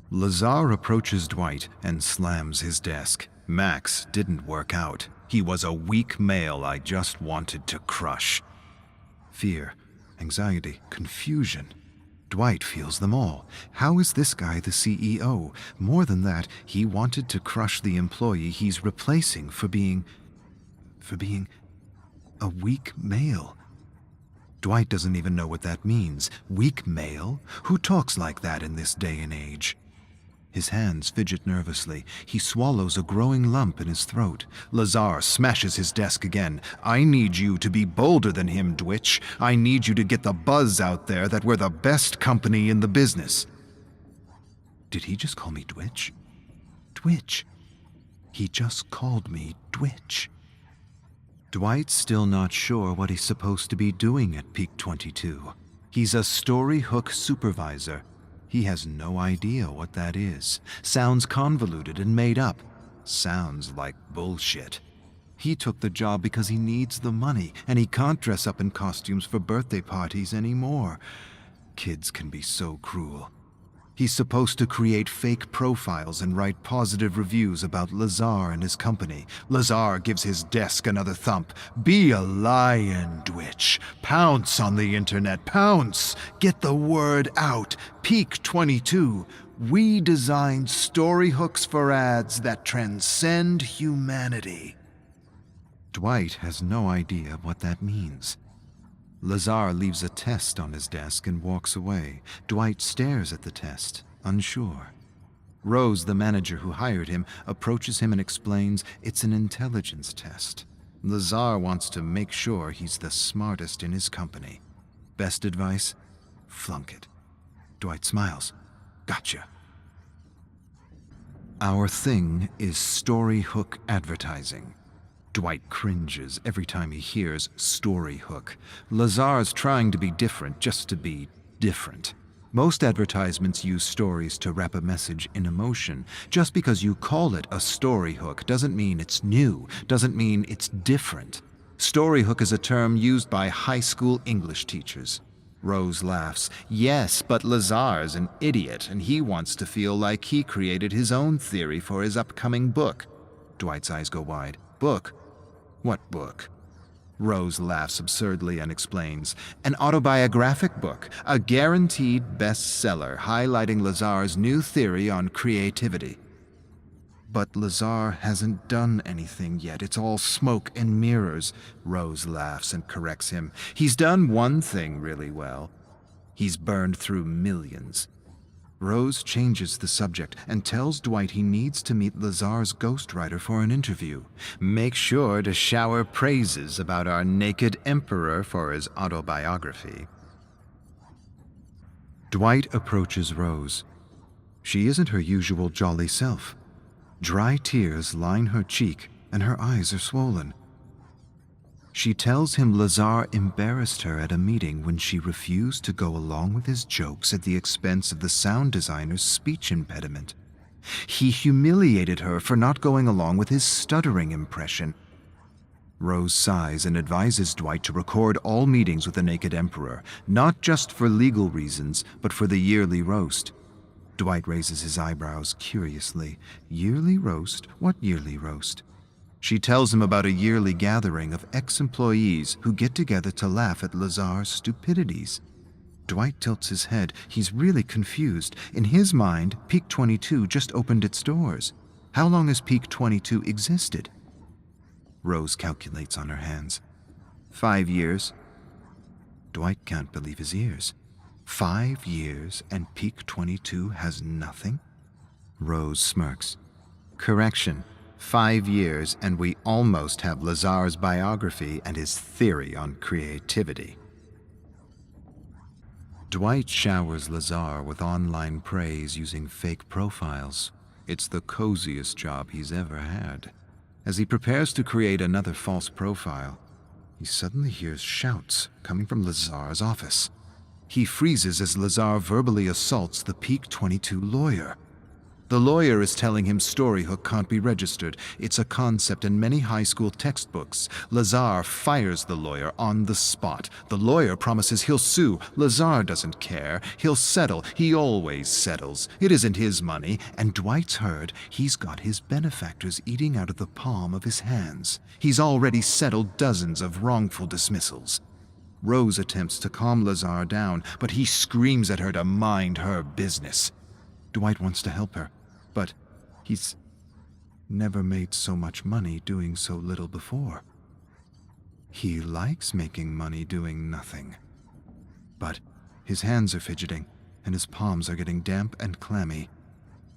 Lazar approaches Dwight and slams his desk. Max didn't work out. He was a weak male I just wanted to crush. Fear, anxiety, confusion. Dwight feels them all. How is this guy the CEO? More than that, he wanted to crush the employee he's replacing for being a weak male. Dwight doesn't even know what that means. Weak male? Who talks like that in this day and age? His hands fidget nervously. He swallows a growing lump in his throat. Lazar smashes his desk again. I need you to be bolder than him, Dwitch. I need you to get the buzz out there that we're the best company in the business. Did he just call me Dwitch? Dwitch. He just called me Dwitch. Dwight's still not sure what he's supposed to be doing at pt.3. He's a story hook supervisor. He has no idea what that is. Sounds convoluted and made up. Sounds like bullshit. He took the job because he needs the money, and he can't dress up in costumes for birthday parties anymore. Kids can be so cruel. He's supposed to create fake profiles and write positive reviews about Lazar and his company. Lazar gives his desk another thump. Be a lion, Dwitch. Pounce on the internet. Pounce. Get the word out. pt.3. We design story hooks for ads that transcend humanity. Dwight has no idea what that means. Lazar leaves a test on his desk and walks away. Dwight stares at the test, unsure. Rose, the manager who hired him, approaches him and explains it's an intelligence test. Lazar wants to make sure he's the smartest in his company. Best advice? Flunk it. Dwight smiles. Gotcha. Our thing is story hook advertising. Dwight cringes every time he hears story hook. Lazar's trying to be different just to be different. Most advertisements use stories to wrap a message in emotion. Just because you call it a story hook doesn't mean it's new, doesn't mean it's different. Story hook is a term used by high school English teachers. Rose laughs. Yes, but Lazar's an idiot, and he wants to feel like he created his own theory for his upcoming book. Dwight's eyes go wide. Book? What book? Rose laughs absurdly and explains. An autobiographic book, a guaranteed bestseller highlighting Lazar's new theory on creativity. But Lazar hasn't done anything yet. It's all smoke and mirrors. Rose laughs and corrects him. He's done one thing really well. He's burned through millions. Rose changes the subject and tells Dwight he needs to meet Lazar's ghostwriter for an interview. Make sure to shower praises about our naked emperor for his autobiography. Dwight approaches Rose. She isn't her usual jolly self. Dry tears line her cheek and her eyes are swollen. She tells him Lazar embarrassed her at a meeting when she refused to go along with his jokes at the expense of the sound designer's speech impediment. He humiliated her for not going along with his stuttering impression. Rose sighs and advises Dwight to record all meetings with the Naked Emperor, not just for legal reasons, but for the yearly roast. Dwight raises his eyebrows curiously. Yearly roast? What yearly roast? She tells him about a yearly gathering of ex-employees who get together to laugh at Lazar's stupidities. Dwight tilts his head. He's really confused. In his mind, pt.3 just opened its doors. How long has pt.3 existed? Rose calculates on her hands. 5 years. Dwight can't believe his ears. 5 years and pt.3 has nothing? Rose smirks. Correction. 5 years and we almost have Lazar's biography and his theory on creativity. Dwight showers Lazar with online praise using fake profiles. It's the coziest job he's ever had. As he prepares to create another false profile, he suddenly hears shouts coming from Lazar's office. He freezes as Lazar verbally assaults the pt.3 lawyer. The lawyer is telling him Storyhook can't be registered. It's a concept in many high school textbooks. Lazar fires the lawyer on the spot. The lawyer promises he'll sue. Lazar doesn't care. He'll settle. He always settles. It isn't his money. And Dwight's heard he's got his benefactors eating out of the palm of his hands. He's already settled dozens of wrongful dismissals. Rose attempts to calm Lazar down, but he screams at her to mind her business. Dwight wants to help her, but he's never made so much money doing so little before. He likes making money doing nothing. But his hands are fidgeting, and his palms are getting damp and clammy.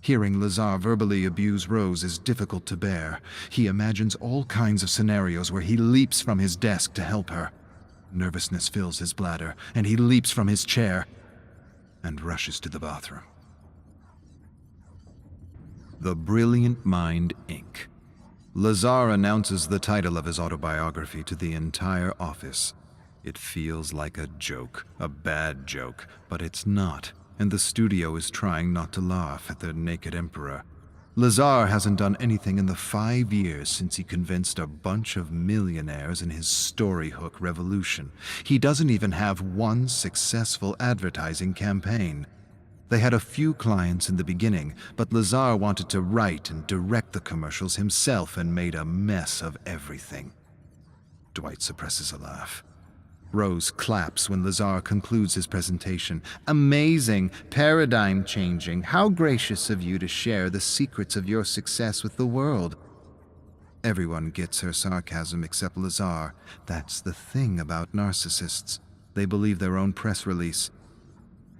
Hearing Lazar verbally abuse Rose is difficult to bear. He imagines all kinds of scenarios where he leaps from his desk to help her. Nervousness fills his bladder, and he leaps from his chair and rushes to the bathroom. The Brilliant Mind, Inc. Lazar announces the title of his autobiography to the entire office. It feels like a joke, a bad joke, but it's not, and the studio is trying not to laugh at the naked emperor. Lazar hasn't done anything in the 5 years since he convinced a bunch of millionaires in his Storyhook revolution. He doesn't even have one successful advertising campaign. They had a few clients in the beginning, but Lazar wanted to write and direct the commercials himself and made a mess of everything. Dwight suppresses a laugh. Rose claps when Lazar concludes his presentation. Amazing, paradigm-changing. How gracious of you to share the secrets of your success with the world. Everyone gets her sarcasm except Lazar. That's the thing about narcissists. They believe their own press release.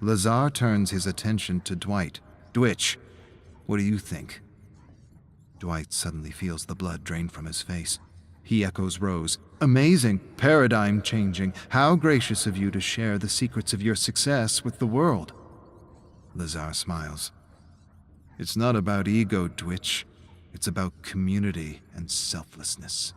Lazar turns his attention to Dwight. Dwitch, what do you think? Dwight suddenly feels the blood drain from his face. He echoes Rose. Amazing, paradigm-changing. How gracious of you to share the secrets of your success with the world. Lazar smiles. It's not about ego, Dwitch. It's about community and selflessness.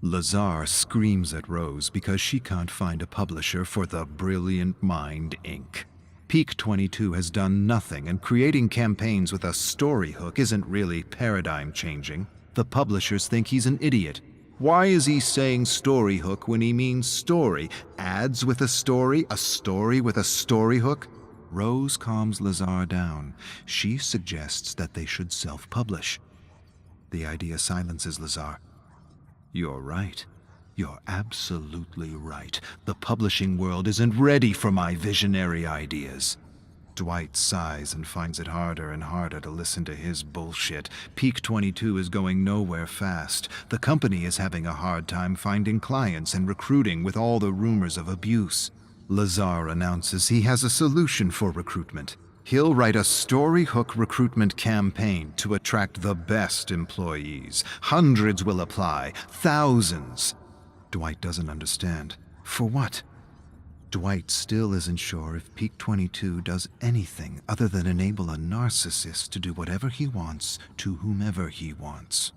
Lazar screams at Rose because she can't find a publisher for The Brilliant Mind, Inc. pt.3 has done nothing, and creating campaigns with a Storyhook isn't really paradigm-changing. The publishers think he's an idiot. Why is he saying Storyhook when he means story? Ads with a story with a Storyhook? Rose calms Lazar down. She suggests that they should self-publish. The idea silences Lazar. You're right. You're absolutely right. The publishing world isn't ready for my visionary ideas. Dwight sighs and finds it harder and harder to listen to his bullshit. pt.3 is going nowhere fast. The company is having a hard time finding clients and recruiting with all the rumors of abuse. Lazar announces he has a solution for recruitment. He'll write a Storyhook recruitment campaign to attract the best employees. Hundreds will apply, thousands. Dwight doesn't understand. For what? Dwight still isn't sure if pt.3 does anything other than enable a narcissist to do whatever he wants to whomever he wants.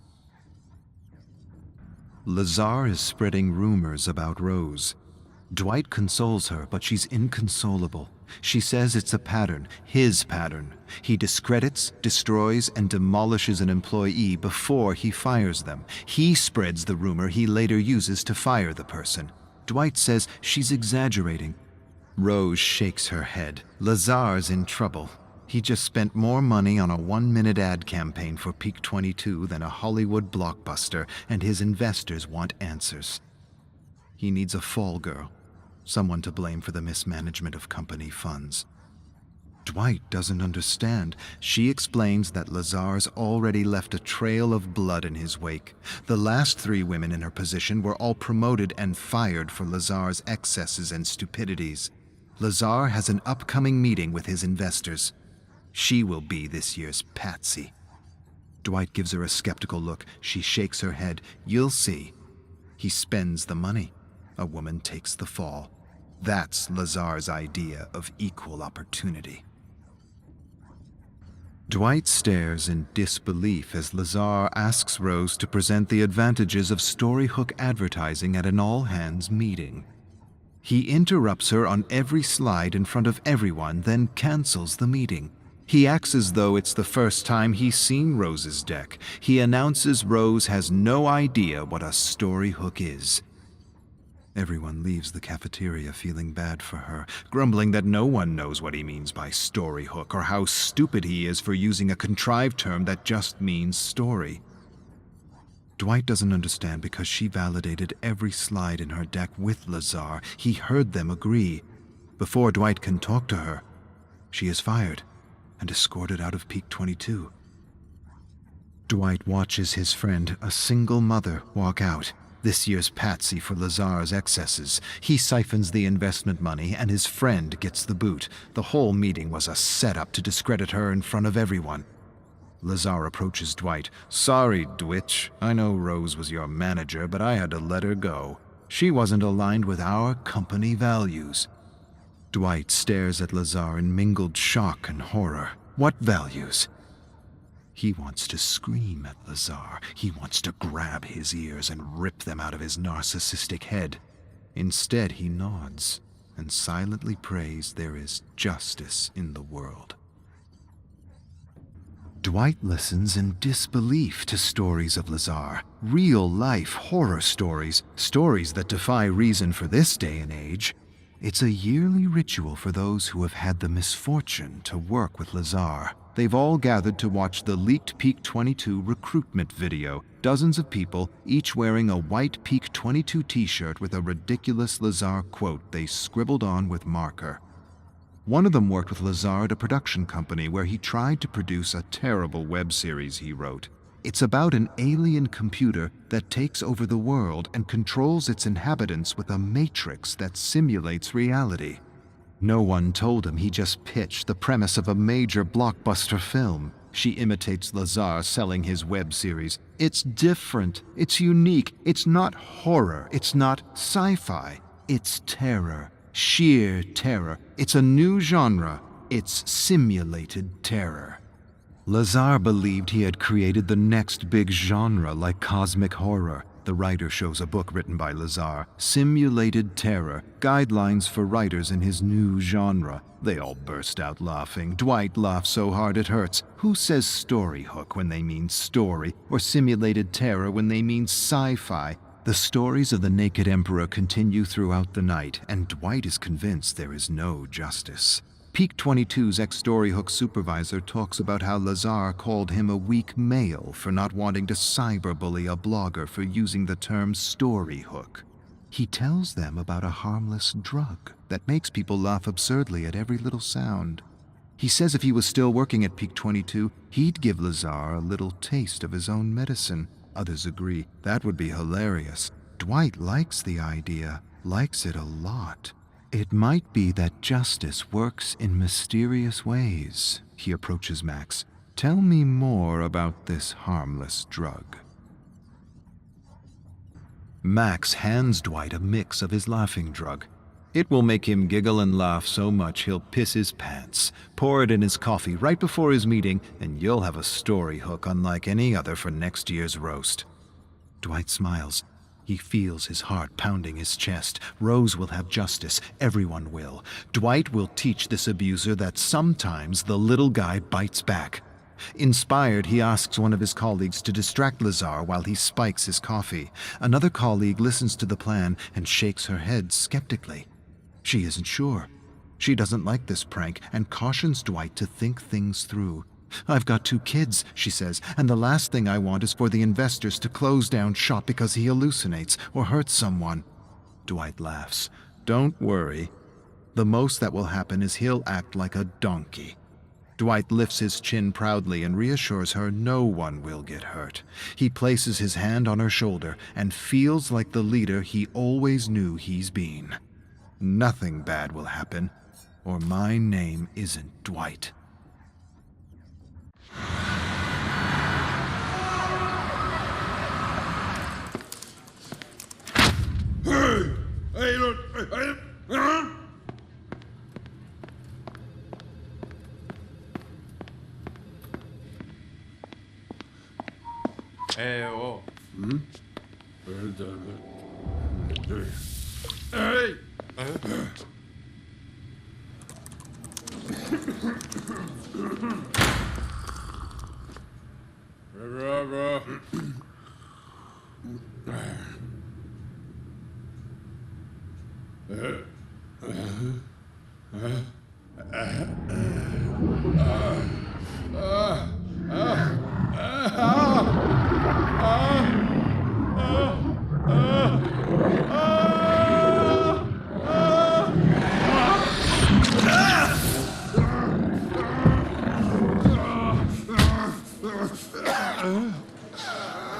Lazar is spreading rumors about Rose. Dwight consoles her, but she's inconsolable. She says it's a pattern, his pattern. He discredits, destroys, and demolishes an employee before he fires them. He spreads the rumor he later uses to fire the person. Dwight says she's exaggerating. Rose shakes her head. Lazar's in trouble. He just spent more money on a 1-minute ad campaign for pt.3 than a Hollywood blockbuster, and his investors want answers. He needs a fall girl, someone to blame for the mismanagement of company funds. Dwight doesn't understand. She explains that Lazar's already left a trail of blood in his wake. The last 3 women in her position were all promoted and fired for Lazar's excesses and stupidities. Lazar has an upcoming meeting with his investors. She will be this year's patsy. Dwight gives her a skeptical look. She shakes her head. You'll see. He spends the money. A woman takes the fall. That's Lazar's idea of equal opportunity. Dwight stares in disbelief as Lazar asks Rose to present the advantages of Storyhook advertising at an all-hands meeting. He interrupts her on every slide in front of everyone, then cancels the meeting. He acts as though it's the first time he's seen Rose's deck. He announces Rose has no idea what a story hook is. Everyone leaves the cafeteria feeling bad for her, grumbling that no one knows what he means by story hook or how stupid he is for using a contrived term that just means story. Dwight doesn't understand because she validated every slide in her deck with Lazar. He heard them agree. Before Dwight can talk to her, she is fired and escorted out of Peak 22. Dwight watches his friend, a single mother, walk out. This year's patsy for Lazar's excesses. He siphons the investment money and his friend gets the boot. The whole meeting was a setup to discredit her in front of everyone. Lazar approaches Dwight. "Sorry, Dwitch. I know Rose was your manager, but I had to let her go. She wasn't aligned with our company values." Dwight stares at Lazar in mingled shock and horror. What values? He wants to scream at Lazar. He wants to grab his ears and rip them out of his narcissistic head. Instead, he nods and silently prays there is justice in the world. Dwight listens in disbelief to stories of Lazar, real-life horror stories, stories that defy reason for this day and age. It's a yearly ritual for those who have had the misfortune to work with Lazar. They've all gathered to watch the leaked Peak 22 recruitment video. Dozens of people, each wearing a white Peak 22 t-shirt with a ridiculous Lazar quote they scribbled on with marker. One of them worked with Lazar at a production company where he tried to produce a terrible web series he wrote. It's about an alien computer that takes over the world and controls its inhabitants with a matrix that simulates reality. No one told him he just pitched the premise of a major blockbuster film. She imitates Lazar selling his web series. It's different. It's unique. It's not horror. It's not sci-fi. It's terror. Sheer terror. It's a new genre. It's simulated terror. Lazar believed he had created the next big genre like cosmic horror. The writer shows a book written by Lazar, Simulated Terror, Guidelines for Writers in His New Genre. They all burst out laughing. Dwight laughs so hard it hurts. Who says story hook when they mean story, or simulated terror when they mean sci-fi? The stories of the Naked Emperor continue throughout the night, and Dwight is convinced there is no justice. Peak 22's ex-story hook supervisor talks about how Lazar called him a weak male for not wanting to cyberbully a blogger for using the term story hook. He tells them about a harmless drug that makes people laugh absurdly at every little sound. He says if he was still working at Peak 22, he'd give Lazar a little taste of his own medicine. Others agree. That would be hilarious. Dwight likes the idea, likes it a lot. It might be that justice works in mysterious ways. He approaches Max. Tell me more about this harmless drug. Max hands Dwight a mix of his laughing drug. It will make him giggle and laugh so much he'll piss his pants. Pour it in his coffee right before his meeting, and you'll have a story hook unlike any other for next year's roast. Dwight smiles. He feels his heart pounding his chest. Rose will have justice. Everyone will. Dwight will teach this abuser that sometimes the little guy bites back. Inspired, he asks one of his colleagues to distract Lazar while he spikes his coffee. Another colleague listens to the plan and shakes her head skeptically. She isn't sure. She doesn't like this prank and cautions Dwight to think things through. "I've got 2 kids," she says, "and the last thing I want is for the investors to close down shop because he hallucinates or hurts someone." Dwight laughs. "Don't worry. The most that will happen is he'll act like a donkey." Dwight lifts his chin proudly and reassures her no one will get hurt. He places his hand on her shoulder and feels like the leader he always knew he's been. "Nothing bad will happen, or my name isn't Dwight." Oh. Hey!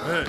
Hey!